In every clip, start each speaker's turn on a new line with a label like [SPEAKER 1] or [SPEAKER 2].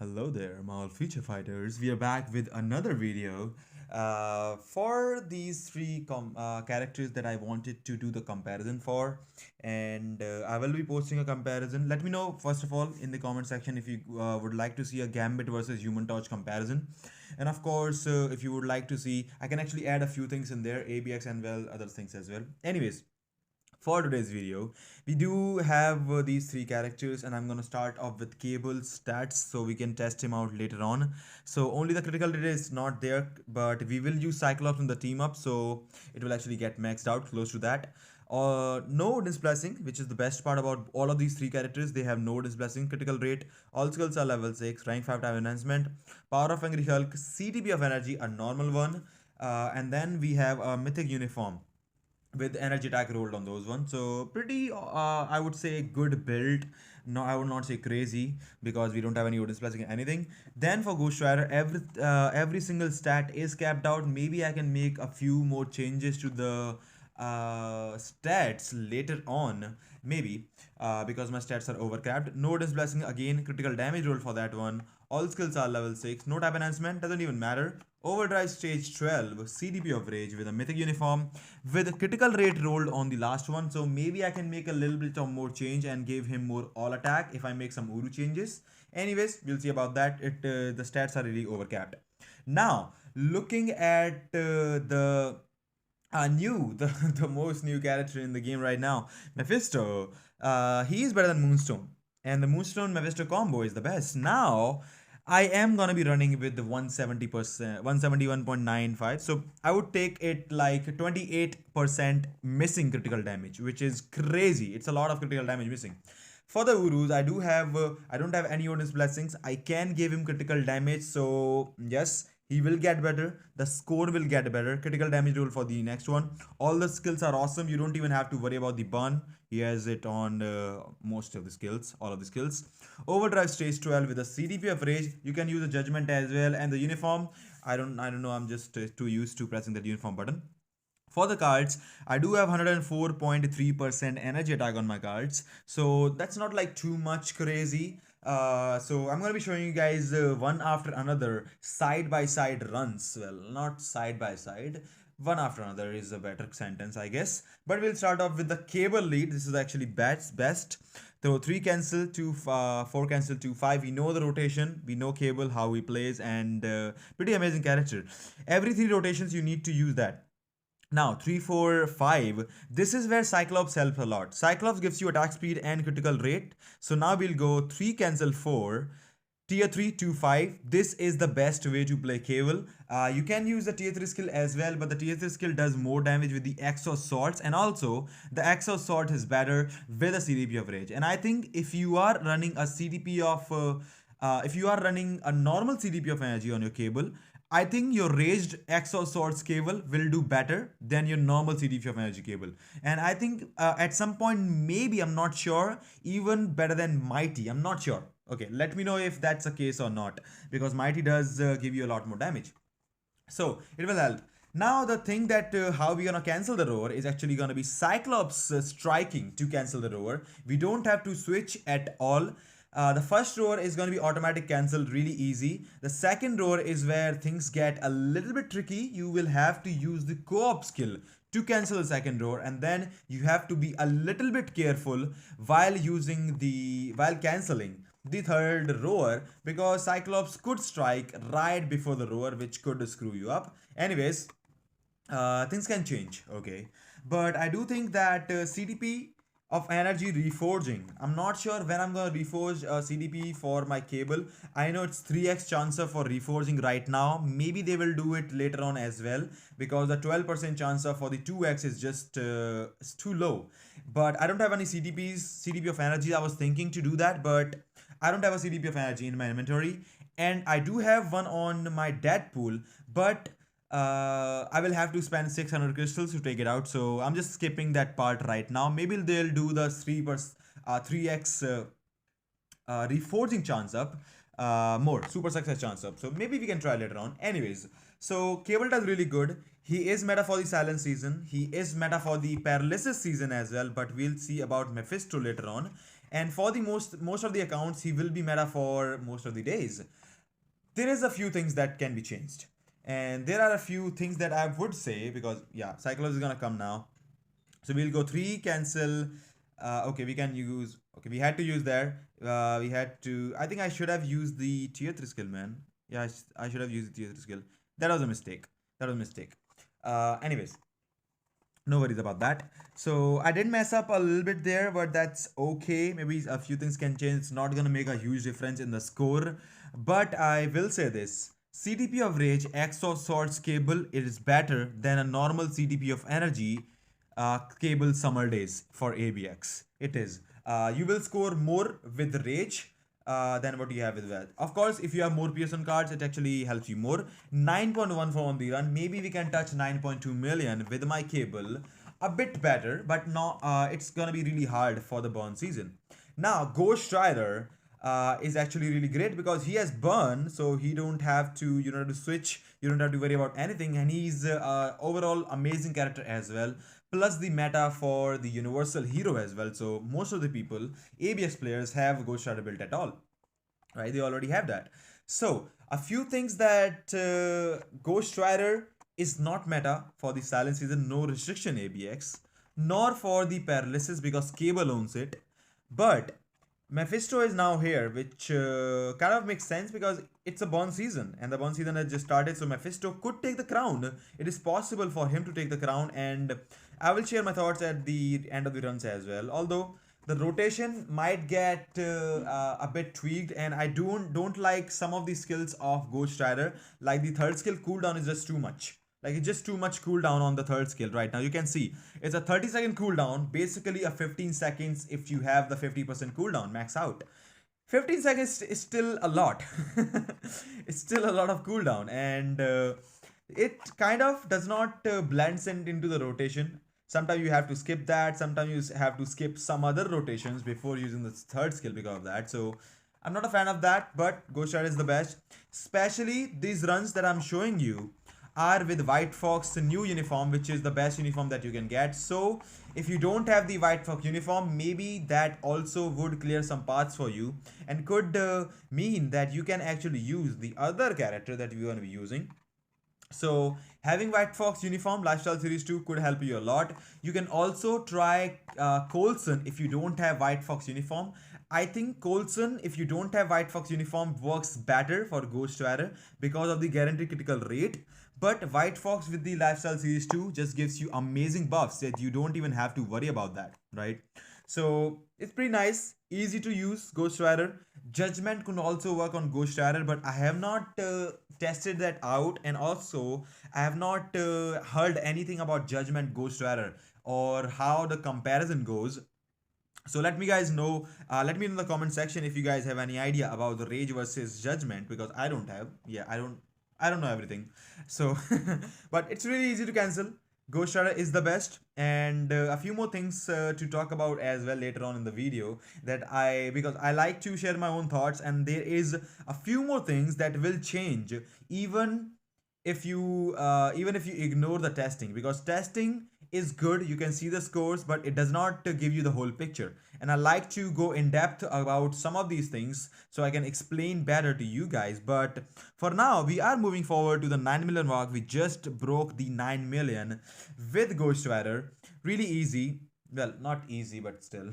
[SPEAKER 1] Hello there, my old future fighters. We are back with another video. For these three characters that I wanted to do the comparison for, and I will be posting a comparison. Let me know first of all in the comment section if you would like to see a Gambit versus Human Torch comparison, and of course, if you would like to see, I can actually add a few things in there, ABX and well other things as well. Anyways, for today's video we do have these three characters, and I'm gonna start off with Cable stats so we can test him out later on. So only the critical data is not there, but we will use Cyclops in the team up, so it will actually get maxed out close to that. No displacing, which is the best part about all of these three characters. They have no displacing, critical rate, all skills are level 6, rank 5 type enhancement, power of angry Hulk, CTP of energy a normal one, and then we have a mythic uniform with energy attack rolled on those ones. So pretty, I would say good build. No, I would not say crazy because we don't have any Odin splashing anything. Then for Ghost Rider, every single stat is capped out. Maybe I can make a few more changes to the stats later on, maybe, because my stats are overcapped. No displacing again, critical damage roll for that one. All skills are level 6. No type enhancement, doesn't even matter. Overdrive stage 12, CDP of Rage with a mythic uniform with a critical rate rolled on the last one. So maybe I can make a little bit of more change and give him more all attack if I make some Uru changes. Anyways, we'll see about that. The stats are really overcapped. Now, looking at the most new character in the game right now, Mephisto. He is better than Moonstone, and the Moonstone Mephisto combo is the best. Now, I am gonna be running with the 170%, 171.95. So I would take it like 28% missing critical damage, which is crazy. It's a lot of critical damage missing. For the Urus, I don't have any Odin's blessings. I can give him critical damage, so yes, he will get better. The score will get better. Critical damage roll for the next one. All the skills are awesome. You don't even have to worry about the burn. He has it on most of the skills, all of the skills. Overdrive stage 12 with a CDP of Rage. You can use a Judgment as well, and the uniform. I don't know. I'm just too used to pressing that uniform button. For the cards, I do have 104.3% energy attack on my cards, so that's not like too much crazy. So I'm gonna be showing you guys one after another side by side runs. Well, not side by side. One after another is a better sentence, I guess. But we'll start off with the Cable lead. This is actually best. Throw 3 cancel, 2 4 cancel, 2 5. We know the rotation. We know Cable how he plays, and pretty amazing character. Every 3 rotations you need to use that. Now, 3, 4, 5. This is where Cyclops helps a lot. Cyclops gives you attack speed and critical rate. So now we'll go 3 cancel 4. Tier 3, 2, 5. This is the best way to play Cable. You can use the tier 3 skill as well, but the tier 3 skill does more damage with the Exo Swords, and also the Exo Sword is better with a CDP of Rage. And I think if you are running a CDP of if you are running a normal CDP of energy on your Cable, I think your Raged Exo Swords cable will do better than your normal CDP of energy cable. And I think at some point, maybe, I'm not sure, even better than Mighty. I'm not sure. Okay, let me know if that's the case or not, because Mighty does give you a lot more damage. So it will help. Now the thing that how we're gonna cancel the roar is actually gonna be Cyclops striking to cancel the roar. We don't have to switch at all. The first roar is going to be automatic cancelled, really easy. The second roar is where things get a little bit tricky. You will have to use the co-op skill to cancel the second roar, and then you have to be a little bit careful while cancelling the third roar, because Cyclops could strike right before the roar, which could screw you up. Anyways, things can change, okay, but I do think that CDP of energy reforging, I'm not sure when I'm gonna reforge CDP for my Cable. I know it's 3x chancer for reforging right now. Maybe they will do it later on as well, because the 12% chancer for the 2x is just it's too low. But I don't have any CDP of energy. I was thinking to do that, but I don't have a CDP of energy in my inventory, and I do have one on my Deadpool, but I will have to spend 600 crystals to take it out, so I'm just skipping that part right now. Maybe they'll do the 3x reforging chance up, more super success chance up, so maybe we can try later on. Anyways, so Cable does really good. He is meta for the silence season, he is meta for the paralysis season as well, but we'll see about Mephisto later on. and for the most of the accounts, he will be meta for most of the days. There is a few things that can be changed, and there are a few things that I would say, because yeah, psychology is gonna come now. So we'll go three cancel. Okay, we can use. Okay, we had to use there. We had to. I think I should have used the tier 3 skill, man. Yeah, I should have used the tier 3 skill. That was a mistake. That was a mistake. Anyways, no worries about that. So I did mess up a little bit there, but that's okay. Maybe a few things can change. It's not gonna make a huge difference in the score. But I will say this. CTP of Rage X of Swords cable is better than a normal CTP of Energy cable summer days for ABX. It is. You will score more with Rage than what you have with Wealth. Of course, if you have more Pearson cards, it actually helps you more. 9.1 for on the run. Maybe we can touch 9.2 million with my cable. A bit better, but not. It's gonna be really hard for the burn season. Now, Ghost Rider is actually really great because he has burn, so he don't have to to switch. You don't have to worry about anything, and he's overall amazing character as well. Plus the meta for the universal hero as well. So most of the people, ABX players, have Ghost Rider built at all, right? They already have that. So a few things that Ghost Rider is not meta for the silent season, no restriction ABX, nor for the paralysis because Cable owns it. But Mephisto is now here, which kind of makes sense because it's a burn season and the burn season has just started. So Mephisto could take the crown. It is possible for him to take the crown, and I will share my thoughts at the end of the runs as well. Although the rotation might get a bit tweaked, and I don't like some of the skills of Ghost Rider. Like the third skill cooldown is just too much. Like it's just too much cooldown on the third skill right now. You can see it's a 30-second cooldown, basically a 15 seconds if you have the 50% cooldown max out. 15 seconds is still a lot. It's still a lot of cooldown, and it kind of does not blend into the rotation. Sometimes you have to skip that. Sometimes you have to skip some other rotations before using the third skill because of that. So I'm not a fan of that, but Ghost Rider is the best. Especially these runs that I'm showing you are with White Fox new uniform, which is the best uniform that you can get. So if you don't have the White Fox uniform, maybe that also would clear some paths for you and could mean that you can actually use the other character that we're going to be using. So having White Fox uniform Lifestyle Series 2 could help you a lot. You can also try Coulson if you don't have White Fox uniform. I think Coulson, if you don't have White Fox uniform, works better for Ghost Rider because of the guaranteed critical rate. But White Fox with the Lifestyle Series 2 just gives you amazing buffs that you don't even have to worry about that, right? So it's pretty nice, easy to use Ghost Rider. Judgment could also work on Ghost Rider, but I have not tested that out, and also I have not heard anything about Judgment Ghost Rider or how the comparison goes. So let me guys know, let me know in the comment section if you guys have any idea about the Rage versus Judgment, because I don't have. Yeah, I don't know everything. So but it's really easy to cancel. Ghost Rider is the best, and a few more things to talk about as well later on in the video, that because I like to share my own thoughts, and there is a few more things that will change even if you ignore the testing, because testing is good, you can see the scores, but it does not give you the whole picture. And I like to go in depth about some of these things so I can explain better to you guys. But for now, we are moving forward to the 9 million mark. We just broke the 9 million with Ghost Rider. Really easy. Well, not easy, but still.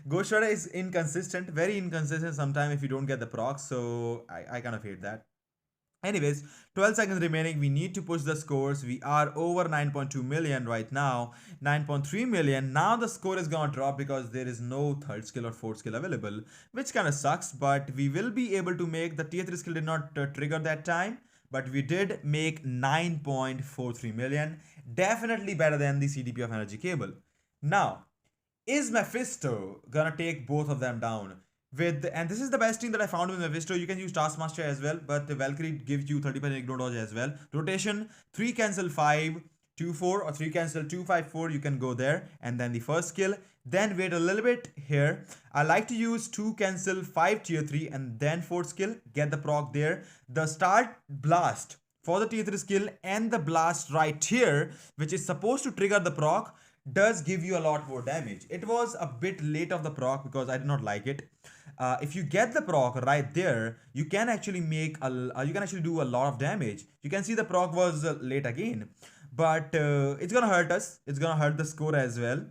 [SPEAKER 1] Ghost Rider is inconsistent, very inconsistent sometimes if you don't get the procs, so I kind of hate that. Anyways, 12 seconds remaining. We need to push the scores. We are over 9.2 million right now. 9.3 million. Now the score is gonna drop because there is no third skill or fourth skill available, which kind of sucks. But we will be able to make the tier 3 skill did not trigger that time. But we did make 9.43 million. Definitely better than the CDP of Energy cable. Now, is Mephisto gonna take both of them down? And this is the best thing that I found with Mephisto. You can use Taskmaster as well, but the Valkyrie gives you 30% ignore dodge as well. Rotation 3 cancel 5 2 4, or 3 cancel 2 5 4. You can go there, and then the first skill. Then wait a little bit here. I like to use 2 cancel 5 tier 3 and then 4th skill. Get the proc there. The start blast for the tier 3 skill and the blast right here, which is supposed to trigger the proc, does give you a lot more damage. It was a bit late of the proc because I did not like it. If you get the proc right there, you can actually you can actually do a lot of damage. You can see the proc was late again, but it's gonna hurt us. It's gonna hurt the score as well.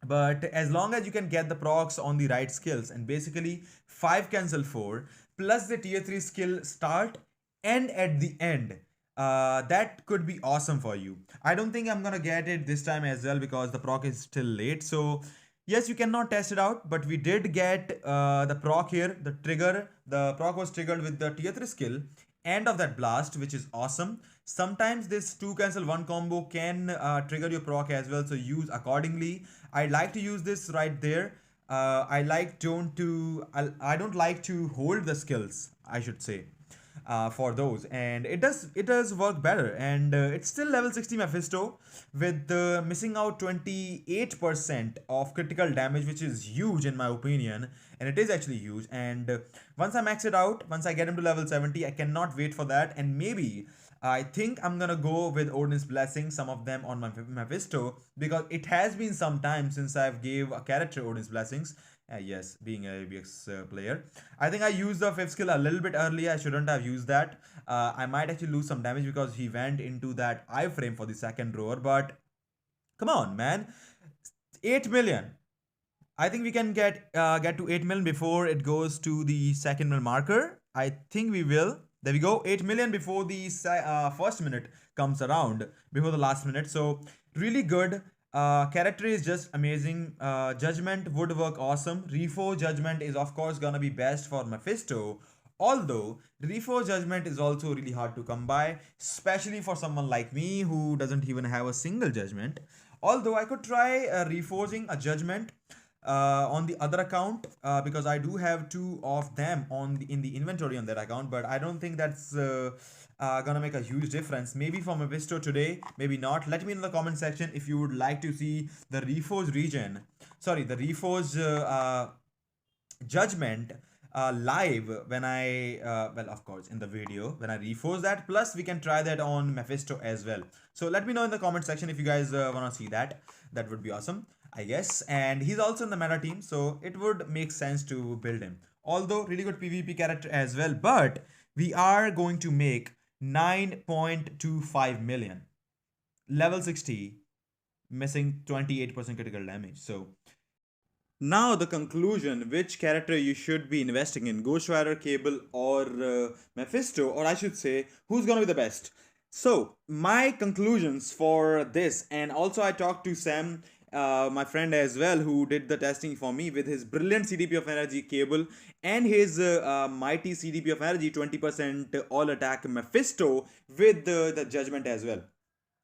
[SPEAKER 1] But as long as you can get the procs on the right skills, and basically 5 cancel 4 plus the tier 3 skill start and at the end, that could be awesome for you. I don't think I'm gonna get it this time as well because the proc is still late. So yes, you cannot test it out, but we did get the proc here. The proc was triggered with the tier 3 skill end of that blast, which is awesome. Sometimes this 2 cancel 1 combo can trigger your proc as well, so use accordingly. I like to use this right there. I don't like to hold the skills, I should say, for those, and it does work better. And it's still level 60 Mephisto with missing out 28% of critical damage, which is huge in my opinion, and it is actually huge. And once I max it out, once I get him to level 70, I cannot wait for that. And maybe I think I'm gonna go with Odin's Blessing, some of them on my Mephisto, because it has been some time since I've gave a character Odin's Blessings. Yes, being a ABX player, I think I used the fifth skill a little bit earlier. I shouldn't have used that. I might actually lose some damage because he went into that iframe for the second rower. But come on, man, 8 million. I think we can get to 8 million before it goes to the second mil marker. I think we will. There we go, 8 million before the first minute comes around, before the last minute. So really good. Character is just amazing. Judgment would work awesome. Reforge Judgment is of course gonna be best for Mephisto. Although Reforge Judgment is also really hard to come by, especially for someone like me who doesn't even have a single judgment. Although I could try reforging a judgment on the other account, because I do have 2 of them in the inventory on that account, but I don't think that's gonna make a huge difference. Maybe for Mephisto today, maybe not. Let me know in the comment section if you would like to see the Reforge the Reforge judgment live when I well, of course, in the video when I reforce that. Plus we can try that on Mephisto as well. So let me know in the comment section if you guys want to see that. That would be awesome, I guess. And he's also in the meta team, so it would make sense to build him. Although really good PvP character as well. But we are going to make 9.25 million, level 60, missing 28% critical damage. So now the conclusion, which character you should be investing in, Ghost Rider, Cable, or Mephisto, or I should say, who's gonna be the best? So my conclusions for this, and also I talked to Sam, my friend as well, who did the testing for me with his brilliant CDP of energy Cable and his mighty CDP of energy 20% all attack Mephisto with the judgment as well,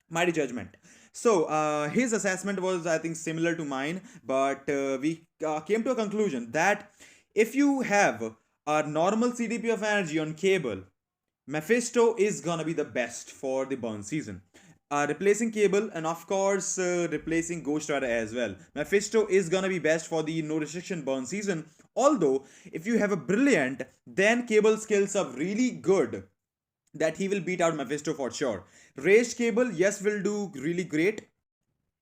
[SPEAKER 1] mighty judgment. So his assessment was, I think, similar to mine, but we came to a conclusion that if you have a normal CDP of energy on Cable, Mephisto is gonna be the best for the burn season. Replacing Cable, and of course replacing Ghost Rider as well. Mephisto is gonna be best for the no restriction burn season. Although if you have a brilliant, then Cable skills are really good that he will beat out Mephisto for sure. Raged Cable, yes, will do really great.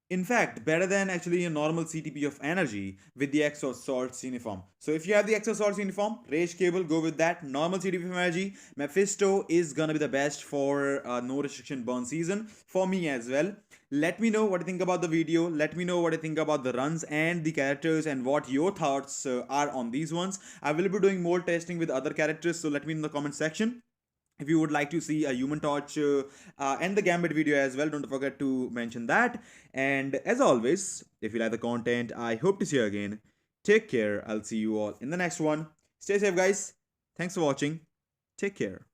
[SPEAKER 1] In fact, better than actually a normal CTP of energy with the Exo Swords uniform. So if you have the Exo Swords uniform, Rage Cable, go with that. Normal CTP of energy, Mephisto is gonna be the best for no restriction burn season for me as well. Let me know what you think about the video. Let me know what you think about the runs and the characters and what your thoughts are on these ones. I will be doing more testing with other characters, so let me know in the comment section. If you would like to see a Human Torch and the Gambit video as well, don't forget to mention that. And as always, if you like the content, I hope to see you again. Take care. I'll see you all in the next one. Stay safe, guys. Thanks for watching. Take care.